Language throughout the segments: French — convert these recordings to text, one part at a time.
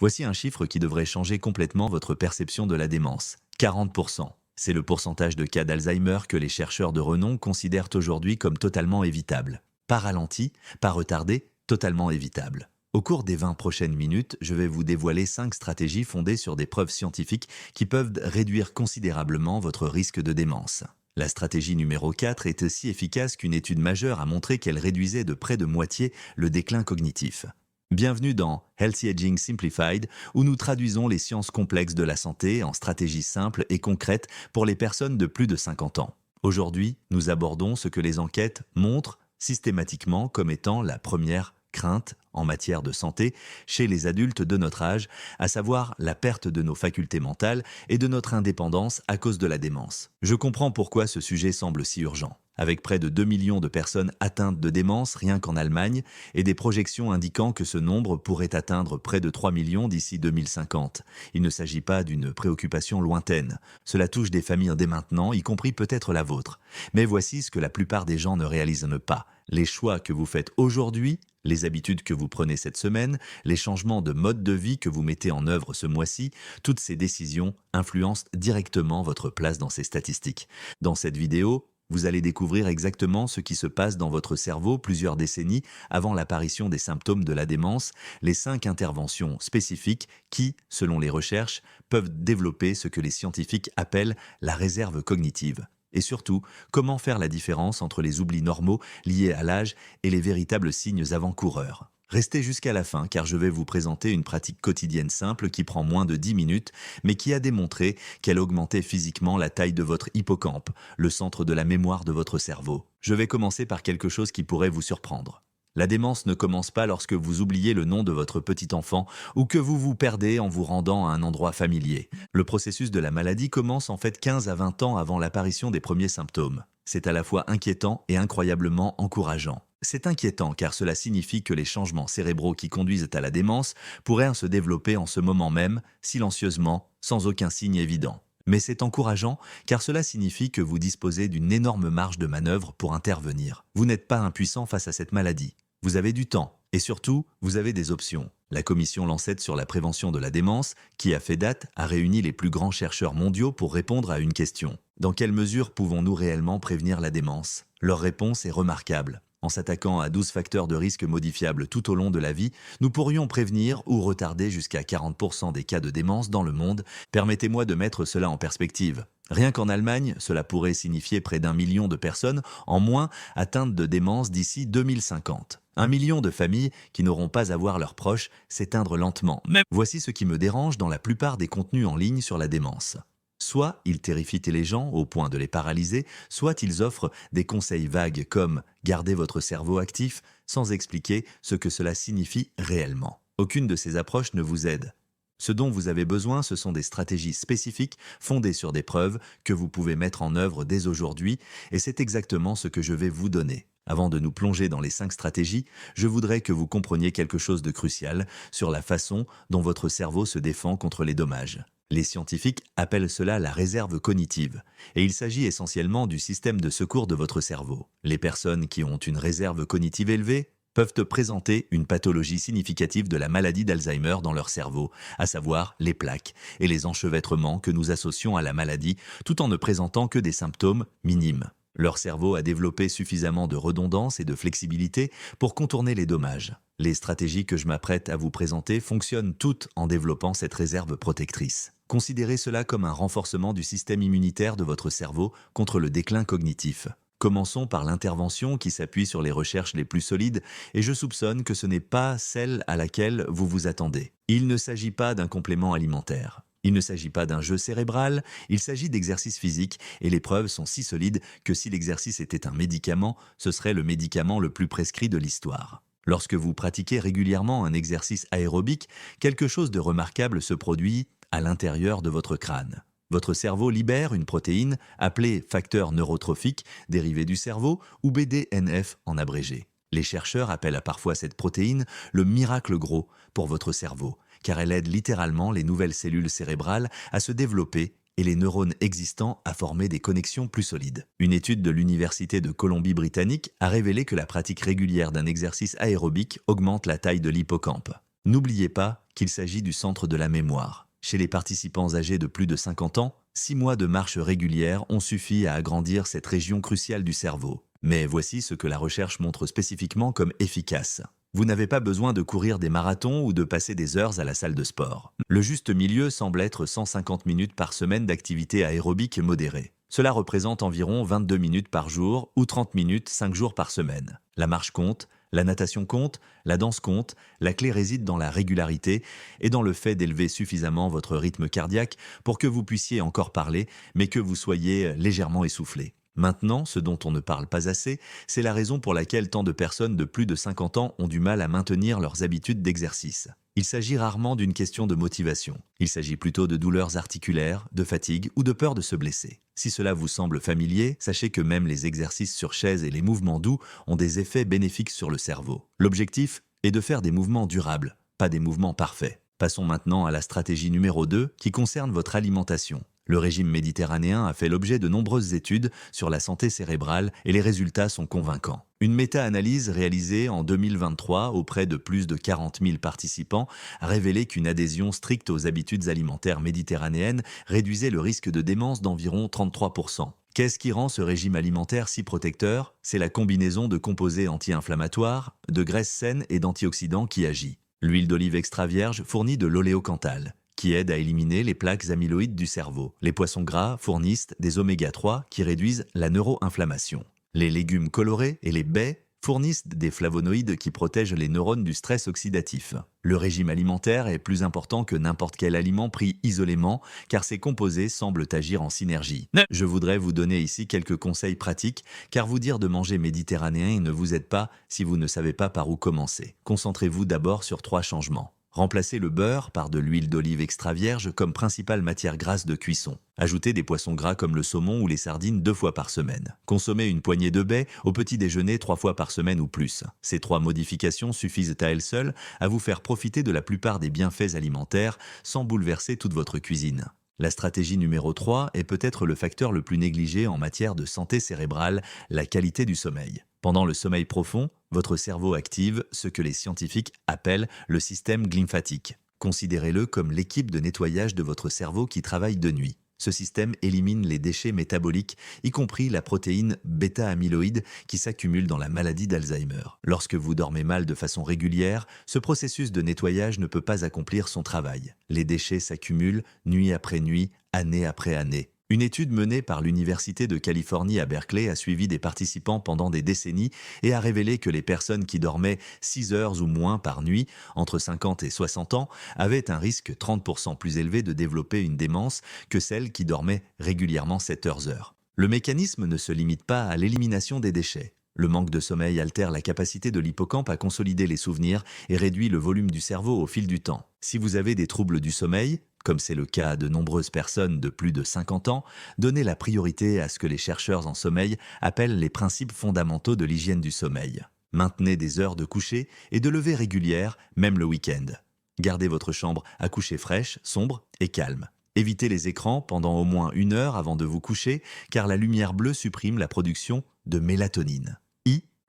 Voici un chiffre qui devrait changer complètement votre perception de la démence. 40%. C'est le pourcentage de cas d'Alzheimer que les chercheurs de renom considèrent aujourd'hui comme totalement évitable. Pas ralenti, pas retardé, totalement évitable. Au cours des 20 prochaines minutes, je vais vous dévoiler 5 stratégies fondées sur des preuves scientifiques qui peuvent réduire considérablement votre risque de démence. La stratégie numéro 4 est aussi efficace qu'une étude majeure a montré qu'elle réduisait de près de moitié le déclin cognitif. Bienvenue dans Healthy Aging Simplified, où nous traduisons les sciences complexes de la santé en stratégies simples et concrètes pour les personnes de plus de 50 ans. Aujourd'hui, nous abordons ce que les enquêtes montrent systématiquement comme étant la première crainte en matière de santé chez les adultes de notre âge, à savoir la perte de nos facultés mentales et de notre indépendance à cause de la démence. Je comprends pourquoi ce sujet semble si urgent. Avec près de 2 millions de personnes atteintes de démence rien qu'en Allemagne et des projections indiquant que ce nombre pourrait atteindre près de 3 millions d'ici 2050. Il ne s'agit pas d'une préoccupation lointaine. Cela touche des familles dès maintenant, y compris peut-être la vôtre. Mais voici ce que la plupart des gens ne réalisent pas. Les choix que vous faites aujourd'hui, les habitudes que vous prenez cette semaine, les changements de mode de vie que vous mettez en œuvre ce mois-ci, toutes ces décisions influencent directement votre place dans ces statistiques. Dans cette vidéo, vous allez découvrir exactement ce qui se passe dans votre cerveau plusieurs décennies avant l'apparition des symptômes de la démence, les 5 interventions spécifiques qui, selon les recherches, peuvent développer ce que les scientifiques appellent la réserve cognitive. Et surtout, comment faire la différence entre les oublis normaux liés à l'âge et les véritables signes avant-coureurs. Restez jusqu'à la fin car je vais vous présenter une pratique quotidienne simple qui prend moins de 10 minutes mais qui a démontré qu'elle augmentait physiquement la taille de votre hippocampe, le centre de la mémoire de votre cerveau. Je vais commencer par quelque chose qui pourrait vous surprendre. La démence ne commence pas lorsque vous oubliez le nom de votre petit enfant ou que vous vous perdez en vous rendant à un endroit familier. Le processus de la maladie commence en fait 15 à 20 ans avant l'apparition des premiers symptômes. C'est à la fois inquiétant et incroyablement encourageant. C'est inquiétant car cela signifie que les changements cérébraux qui conduisent à la démence pourraient se développer en ce moment même, silencieusement, sans aucun signe évident. Mais c'est encourageant car cela signifie que vous disposez d'une énorme marge de manœuvre pour intervenir. Vous n'êtes pas impuissant face à cette maladie. Vous avez du temps et surtout, vous avez des options. La commission Lancet sur la prévention de la démence, qui a fait date, a réuni les plus grands chercheurs mondiaux pour répondre à une question. Dans quelle mesure pouvons-nous réellement prévenir la démence? Leur réponse est remarquable. En s'attaquant à 12 facteurs de risque modifiables tout au long de la vie, nous pourrions prévenir ou retarder jusqu'à 40% des cas de démence dans le monde. Permettez-moi de mettre cela en perspective. Rien qu'en Allemagne, cela pourrait signifier près d'1 million de personnes en moins atteintes de démence d'ici 2050. 1 million de familles qui n'auront pas à voir leurs proches s'éteindre lentement. Voici ce qui me dérange dans la plupart des contenus en ligne sur la démence. Soit ils terrifient les gens au point de les paralyser, soit ils offrent des conseils vagues comme « gardez votre cerveau actif » sans expliquer ce que cela signifie réellement. Aucune de ces approches ne vous aide. Ce dont vous avez besoin, ce sont des stratégies spécifiques fondées sur des preuves que vous pouvez mettre en œuvre dès aujourd'hui et c'est exactement ce que je vais vous donner. Avant de nous plonger dans les 5 stratégies, je voudrais que vous compreniez quelque chose de crucial sur la façon dont votre cerveau se défend contre les dommages. Les scientifiques appellent cela la réserve cognitive, et il s'agit essentiellement du système de secours de votre cerveau. Les personnes qui ont une réserve cognitive élevée peuvent présenter une pathologie significative de la maladie d'Alzheimer dans leur cerveau, à savoir les plaques et les enchevêtrements que nous associons à la maladie, tout en ne présentant que des symptômes minimes. Leur cerveau a développé suffisamment de redondance et de flexibilité pour contourner les dommages. Les stratégies que je m'apprête à vous présenter fonctionnent toutes en développant cette réserve protectrice. Considérez cela comme un renforcement du système immunitaire de votre cerveau contre le déclin cognitif. Commençons par l'intervention qui s'appuie sur les recherches les plus solides et je soupçonne que ce n'est pas celle à laquelle vous vous attendez. Il ne s'agit pas d'un complément alimentaire. Il ne s'agit pas d'un jeu cérébral, il s'agit d'exercices physiques et les preuves sont si solides que si l'exercice était un médicament, ce serait le médicament le plus prescrit de l'histoire. Lorsque vous pratiquez régulièrement un exercice aérobique, quelque chose de remarquable se produit à l'intérieur de votre crâne. Votre cerveau libère une protéine appelée facteur neurotrophique, dérivé du cerveau, ou BDNF en abrégé. Les chercheurs appellent parfois cette protéine le miracle gros pour votre cerveau, car elle aide littéralement les nouvelles cellules cérébrales à se développer et les neurones existants à former des connexions plus solides. Une étude de l'Université de Colombie-Britannique a révélé que la pratique régulière d'un exercice aérobique augmente la taille de l'hippocampe. N'oubliez pas qu'il s'agit du centre de la mémoire. Chez les participants âgés de plus de 50 ans, 6 mois de marche régulière ont suffi à agrandir cette région cruciale du cerveau. Mais voici ce que la recherche montre spécifiquement comme efficace. Vous n'avez pas besoin de courir des marathons ou de passer des heures à la salle de sport. Le juste milieu semble être 150 minutes par semaine d'activité aérobique modérée. Cela représente environ 22 minutes par jour ou 30 minutes 5 jours par semaine. La marche compte, la natation compte, la danse compte, la clé réside dans la régularité et dans le fait d'élever suffisamment votre rythme cardiaque pour que vous puissiez encore parler, mais que vous soyez légèrement essoufflé. Maintenant, ce dont on ne parle pas assez, c'est la raison pour laquelle tant de personnes de plus de 50 ans ont du mal à maintenir leurs habitudes d'exercice. Il s'agit rarement d'une question de motivation. Il s'agit plutôt de douleurs articulaires, de fatigue ou de peur de se blesser. Si cela vous semble familier, sachez que même les exercices sur chaise et les mouvements doux ont des effets bénéfiques sur le cerveau. L'objectif est de faire des mouvements durables, pas des mouvements parfaits. Passons maintenant à la stratégie numéro 2 qui concerne votre alimentation. Le régime méditerranéen a fait l'objet de nombreuses études sur la santé cérébrale et les résultats sont convaincants. Une méta-analyse réalisée en 2023 auprès de plus de 40 000 participants a révélé qu'une adhésion stricte aux habitudes alimentaires méditerranéennes réduisait le risque de démence d'environ 33%. Qu'est-ce qui rend ce régime alimentaire si protecteur? C'est la combinaison de composés anti-inflammatoires, de graisses saines et d'antioxydants qui agit. L'huile d'olive extra vierge fournit de l'oléocanthal, qui aide à éliminer les plaques amyloïdes du cerveau. Les poissons gras fournissent des oméga 3 qui réduisent la neuroinflammation. Les légumes colorés et les baies fournissent des flavonoïdes qui protègent les neurones du stress oxydatif. Le régime alimentaire est plus important que n'importe quel aliment pris isolément car ces composés semblent agir en synergie. Je voudrais vous donner ici quelques conseils pratiques car vous dire de manger méditerranéen ne vous aide pas si vous ne savez pas par où commencer. Concentrez-vous d'abord sur 3 changements. Remplacez le beurre par de l'huile d'olive extra vierge comme principale matière grasse de cuisson. Ajoutez des poissons gras comme le saumon ou les sardines 2 fois par semaine. Consommez une poignée de baies au petit déjeuner 3 fois par semaine ou plus. Ces 3 modifications suffisent à elles seules à vous faire profiter de la plupart des bienfaits alimentaires sans bouleverser toute votre cuisine. La stratégie numéro 3 est peut-être le facteur le plus négligé en matière de santé cérébrale, la qualité du sommeil. Pendant le sommeil profond, votre cerveau active ce que les scientifiques appellent le système glymphatique. Considérez-le comme l'équipe de nettoyage de votre cerveau qui travaille de nuit. Ce système élimine les déchets métaboliques, y compris la protéine bêta-amyloïde qui s'accumule dans la maladie d'Alzheimer. Lorsque vous dormez mal de façon régulière, ce processus de nettoyage ne peut pas accomplir son travail. Les déchets s'accumulent nuit après nuit, année après année. Une étude menée par l'Université de Californie à Berkeley a suivi des participants pendant des décennies et a révélé que les personnes qui dormaient 6 heures ou moins par nuit, entre 50 et 60 ans, avaient un risque 30% plus élevé de développer une démence que celles qui dormaient régulièrement 7 heures. Le mécanisme ne se limite pas à l'élimination des déchets. Le manque de sommeil altère la capacité de l'hippocampe à consolider les souvenirs et réduit le volume du cerveau au fil du temps. Si vous avez des troubles du sommeil, comme c'est le cas de nombreuses personnes de plus de 50 ans, donnez la priorité à ce que les chercheurs en sommeil appellent les principes fondamentaux de l'hygiène du sommeil. Maintenez des heures de coucher et de lever régulières, même le week-end. Gardez votre chambre à coucher fraîche, sombre et calme. Évitez les écrans pendant au moins 1 heure avant de vous coucher, car la lumière bleue supprime la production de mélatonine.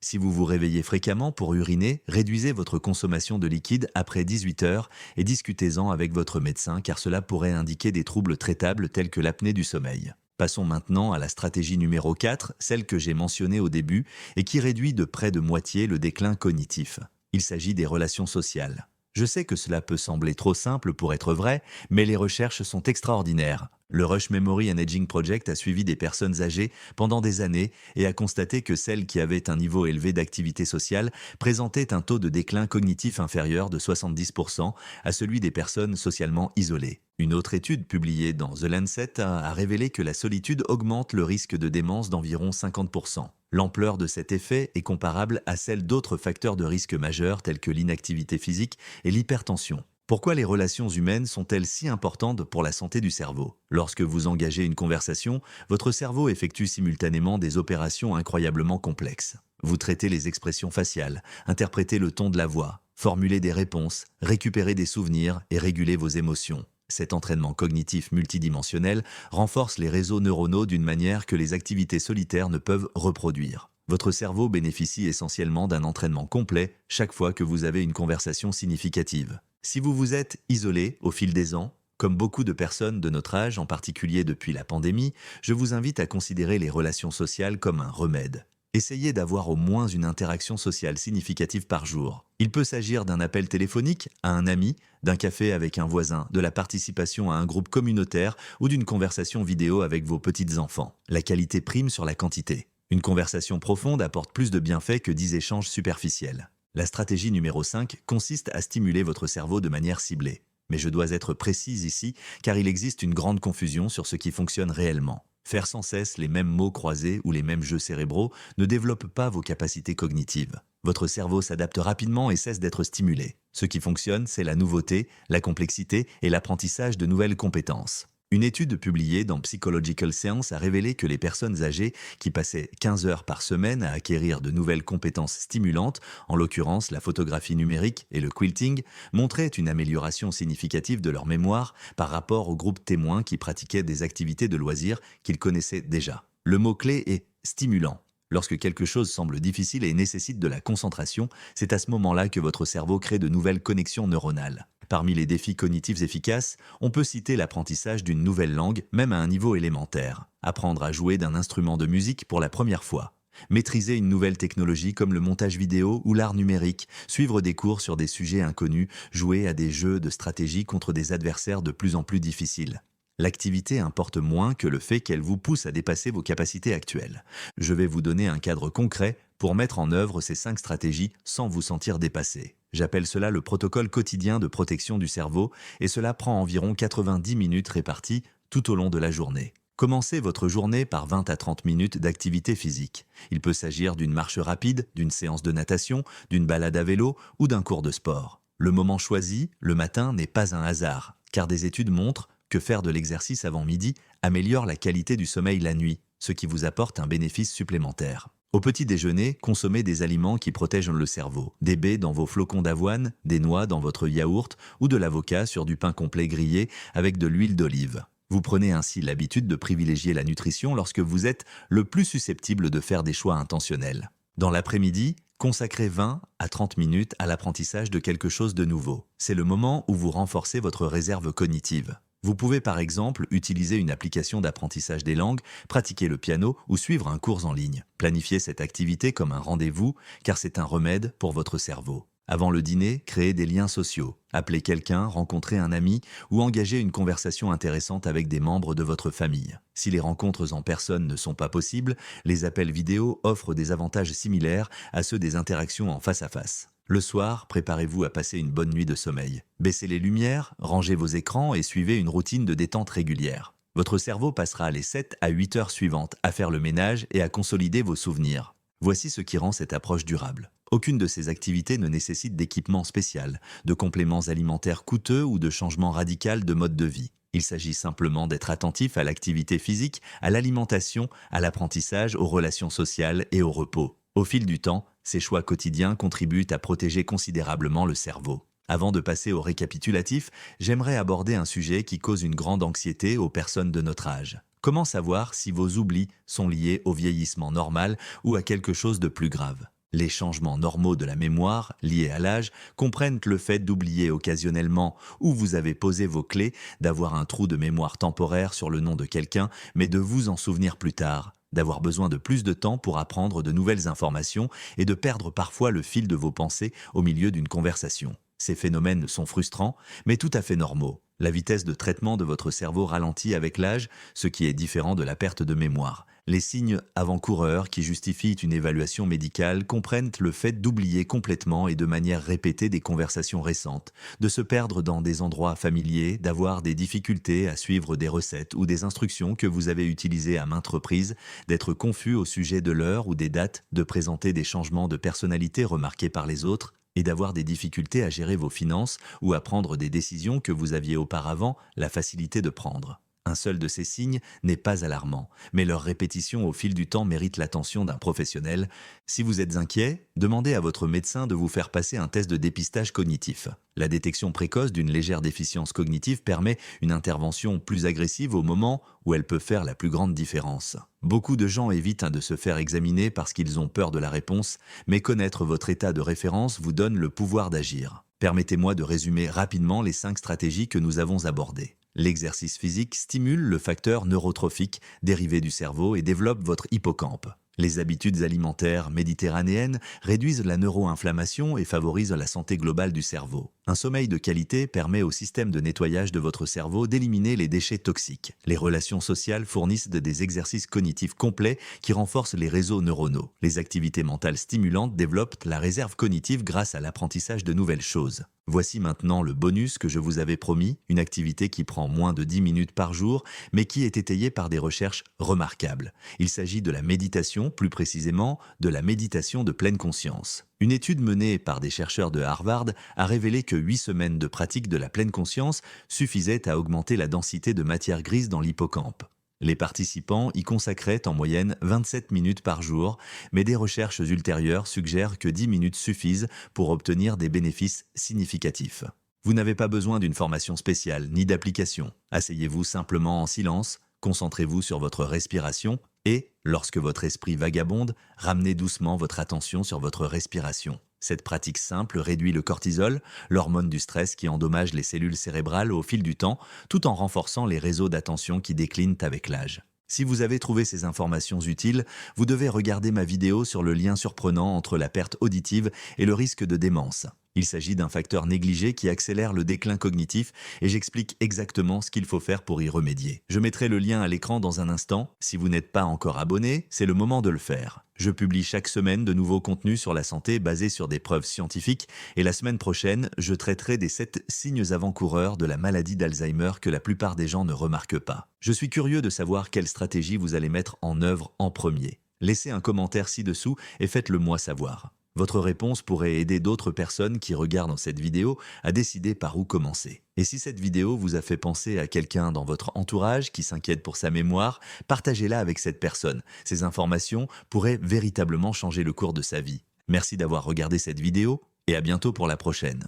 Si vous vous réveillez fréquemment pour uriner, réduisez votre consommation de liquide après 18 heures et discutez-en avec votre médecin car cela pourrait indiquer des troubles traitables tels que l'apnée du sommeil. Passons maintenant à la stratégie numéro 4, celle que j'ai mentionnée au début et qui réduit de près de moitié le déclin cognitif. Il s'agit des relations sociales. Je sais que cela peut sembler trop simple pour être vrai, mais les recherches sont extraordinaires. Le Rush Memory and Aging Project a suivi des personnes âgées pendant des années et a constaté que celles qui avaient un niveau élevé d'activité sociale présentaient un taux de déclin cognitif inférieur de 70% à celui des personnes socialement isolées. Une autre étude publiée dans The Lancet a révélé que la solitude augmente le risque de démence d'environ 50%. L'ampleur de cet effet est comparable à celle d'autres facteurs de risque majeurs tels que l'inactivité physique et l'hypertension. Pourquoi les relations humaines sont-elles si importantes pour la santé du cerveau? Lorsque vous engagez une conversation, votre cerveau effectue simultanément des opérations incroyablement complexes. Vous traitez les expressions faciales, interprétez le ton de la voix, formulez des réponses, récupérez des souvenirs et régulez vos émotions. Cet entraînement cognitif multidimensionnel renforce les réseaux neuronaux d'une manière que les activités solitaires ne peuvent reproduire. Votre cerveau bénéficie essentiellement d'un entraînement complet chaque fois que vous avez une conversation significative. Si vous vous êtes isolé au fil des ans, comme beaucoup de personnes de notre âge, en particulier depuis la pandémie, je vous invite à considérer les relations sociales comme un remède. Essayez d'avoir au moins une interaction sociale significative par jour. Il peut s'agir d'un appel téléphonique à un ami, d'un café avec un voisin, de la participation à un groupe communautaire ou d'une conversation vidéo avec vos petits-enfants. La qualité prime sur la quantité. Une conversation profonde apporte plus de bienfaits que 10 échanges superficiels. La stratégie numéro 5 consiste à stimuler votre cerveau de manière ciblée. Mais je dois être précise ici, car il existe une grande confusion sur ce qui fonctionne réellement. Faire sans cesse les mêmes mots croisés ou les mêmes jeux cérébraux ne développe pas vos capacités cognitives. Votre cerveau s'adapte rapidement et cesse d'être stimulé. Ce qui fonctionne, c'est la nouveauté, la complexité et l'apprentissage de nouvelles compétences. Une étude publiée dans Psychological Science a révélé que les personnes âgées qui passaient 15 heures par semaine à acquérir de nouvelles compétences stimulantes, en l'occurrence la photographie numérique et le quilting, montraient une amélioration significative de leur mémoire par rapport au groupe témoin qui pratiquait des activités de loisirs qu'ils connaissaient déjà. Le mot-clé est stimulant. Lorsque quelque chose semble difficile et nécessite de la concentration, c'est à ce moment-là que votre cerveau crée de nouvelles connexions neuronales. Parmi les défis cognitifs efficaces, on peut citer l'apprentissage d'une nouvelle langue, même à un niveau élémentaire. Apprendre à jouer d'un instrument de musique pour la première fois. Maîtriser une nouvelle technologie comme le montage vidéo ou l'art numérique. Suivre des cours sur des sujets inconnus. Jouer à des jeux de stratégie contre des adversaires de plus en plus difficiles. L'activité importe moins que le fait qu'elle vous pousse à dépasser vos capacités actuelles. Je vais vous donner un cadre concret pour mettre en œuvre ces 5 stratégies sans vous sentir dépassé. J'appelle cela le protocole quotidien de protection du cerveau et cela prend environ 90 minutes réparties tout au long de la journée. Commencez votre journée par 20 à 30 minutes d'activité physique. Il peut s'agir d'une marche rapide, d'une séance de natation, d'une balade à vélo ou d'un cours de sport. Le moment choisi, le matin, n'est pas un hasard, car des études montrent que faire de l'exercice avant midi améliore la qualité du sommeil la nuit, ce qui vous apporte un bénéfice supplémentaire. Au petit déjeuner, consommez des aliments qui protègent le cerveau. Des baies dans vos flocons d'avoine, des noix dans votre yaourt ou de l'avocat sur du pain complet grillé avec de l'huile d'olive. Vous prenez ainsi l'habitude de privilégier la nutrition lorsque vous êtes le plus susceptible de faire des choix intentionnels. Dans l'après-midi, consacrez 20 à 30 minutes à l'apprentissage de quelque chose de nouveau. C'est le moment où vous renforcez votre réserve cognitive. Vous pouvez par exemple utiliser une application d'apprentissage des langues, pratiquer le piano ou suivre un cours en ligne. Planifiez cette activité comme un rendez-vous car c'est un remède pour votre cerveau. Avant le dîner, créez des liens sociaux. Appelez quelqu'un, rencontrez un ami ou engagez une conversation intéressante avec des membres de votre famille. Si les rencontres en personne ne sont pas possibles, les appels vidéo offrent des avantages similaires à ceux des interactions en face à face. Le soir, préparez-vous à passer une bonne nuit de sommeil. Baissez les lumières, rangez vos écrans et suivez une routine de détente régulière. Votre cerveau passera les 7 à 8 heures suivantes à faire le ménage et à consolider vos souvenirs. Voici ce qui rend cette approche durable. Aucune de ces activités ne nécessite d'équipement spécial, de compléments alimentaires coûteux ou de changements radicaux de mode de vie. Il s'agit simplement d'être attentif à l'activité physique, à l'alimentation, à l'apprentissage, aux relations sociales et au repos. Au fil du temps, ces choix quotidiens contribuent à protéger considérablement le cerveau. Avant de passer au récapitulatif, j'aimerais aborder un sujet qui cause une grande anxiété aux personnes de notre âge. Comment savoir si vos oublis sont liés au vieillissement normal ou à quelque chose de plus grave ? Les changements normaux de la mémoire, liés à l'âge, comprennent le fait d'oublier occasionnellement où vous avez posé vos clés, d'avoir un trou de mémoire temporaire sur le nom de quelqu'un, mais de vous en souvenir plus tard, d'avoir besoin de plus de temps pour apprendre de nouvelles informations et de perdre parfois le fil de vos pensées au milieu d'une conversation. Ces phénomènes sont frustrants, mais tout à fait normaux. La vitesse de traitement de votre cerveau ralentit avec l'âge, ce qui est différent de la perte de mémoire. Les signes avant-coureurs qui justifient une évaluation médicale comprennent le fait d'oublier complètement et de manière répétée des conversations récentes, de se perdre dans des endroits familiers, d'avoir des difficultés à suivre des recettes ou des instructions que vous avez utilisées à maintes reprises, d'être confus au sujet de l'heure ou des dates, de présenter des changements de personnalité remarqués par les autres, et d'avoir des difficultés à gérer vos finances ou à prendre des décisions que vous aviez auparavant la facilité de prendre. Un seul de ces signes n'est pas alarmant, mais leur répétition au fil du temps mérite l'attention d'un professionnel. Si vous êtes inquiet, demandez à votre médecin de vous faire passer un test de dépistage cognitif. La détection précoce d'une légère déficience cognitive permet une intervention plus agressive au moment où elle peut faire la plus grande différence. Beaucoup de gens évitent de se faire examiner parce qu'ils ont peur de la réponse, mais connaître votre état de référence vous donne le pouvoir d'agir. Permettez-moi de résumer rapidement les 5 stratégies que nous avons abordées. L'exercice physique stimule le facteur neurotrophique dérivé du cerveau et développe votre hippocampe. Les habitudes alimentaires méditerranéennes réduisent la neuroinflammation et favorisent la santé globale du cerveau. Un sommeil de qualité permet au système de nettoyage de votre cerveau d'éliminer les déchets toxiques. Les relations sociales fournissent des exercices cognitifs complets qui renforcent les réseaux neuronaux. Les activités mentales stimulantes développent la réserve cognitive grâce à l'apprentissage de nouvelles choses. Voici maintenant le bonus que je vous avais promis, une activité qui prend moins de 10 minutes par jour, mais qui est étayée par des recherches remarquables. Il s'agit de la méditation, plus précisément de la méditation de pleine conscience. Une étude menée par des chercheurs de Harvard a révélé que 8 semaines de pratique de la pleine conscience suffisaient à augmenter la densité de matière grise dans l'hippocampe. Les participants y consacraient en moyenne 27 minutes par jour, mais des recherches ultérieures suggèrent que 10 minutes suffisent pour obtenir des bénéfices significatifs. Vous n'avez pas besoin d'une formation spéciale ni d'application. Asseyez-vous simplement en silence, concentrez-vous sur votre respiration et, lorsque votre esprit vagabonde, ramenez doucement votre attention sur votre respiration. Cette pratique simple réduit le cortisol, l'hormone du stress qui endommage les cellules cérébrales au fil du temps, tout en renforçant les réseaux d'attention qui déclinent avec l'âge. Si vous avez trouvé ces informations utiles, vous devez regarder ma vidéo sur le lien surprenant entre la perte auditive et le risque de démence. Il s'agit d'un facteur négligé qui accélère le déclin cognitif et j'explique exactement ce qu'il faut faire pour y remédier. Je mettrai le lien à l'écran dans un instant. Si vous n'êtes pas encore abonné, c'est le moment de le faire. Je publie chaque semaine de nouveaux contenus sur la santé basés sur des preuves scientifiques et la semaine prochaine, je traiterai des 7 signes avant-coureurs de la maladie d'Alzheimer que la plupart des gens ne remarquent pas. Je suis curieux de savoir quelle stratégie vous allez mettre en œuvre en premier. Laissez un commentaire ci-dessous et faites-le moi savoir. Votre réponse pourrait aider d'autres personnes qui regardent cette vidéo à décider par où commencer. Et si cette vidéo vous a fait penser à quelqu'un dans votre entourage qui s'inquiète pour sa mémoire, partagez-la avec cette personne. Ces informations pourraient véritablement changer le cours de sa vie. Merci d'avoir regardé cette vidéo et à bientôt pour la prochaine.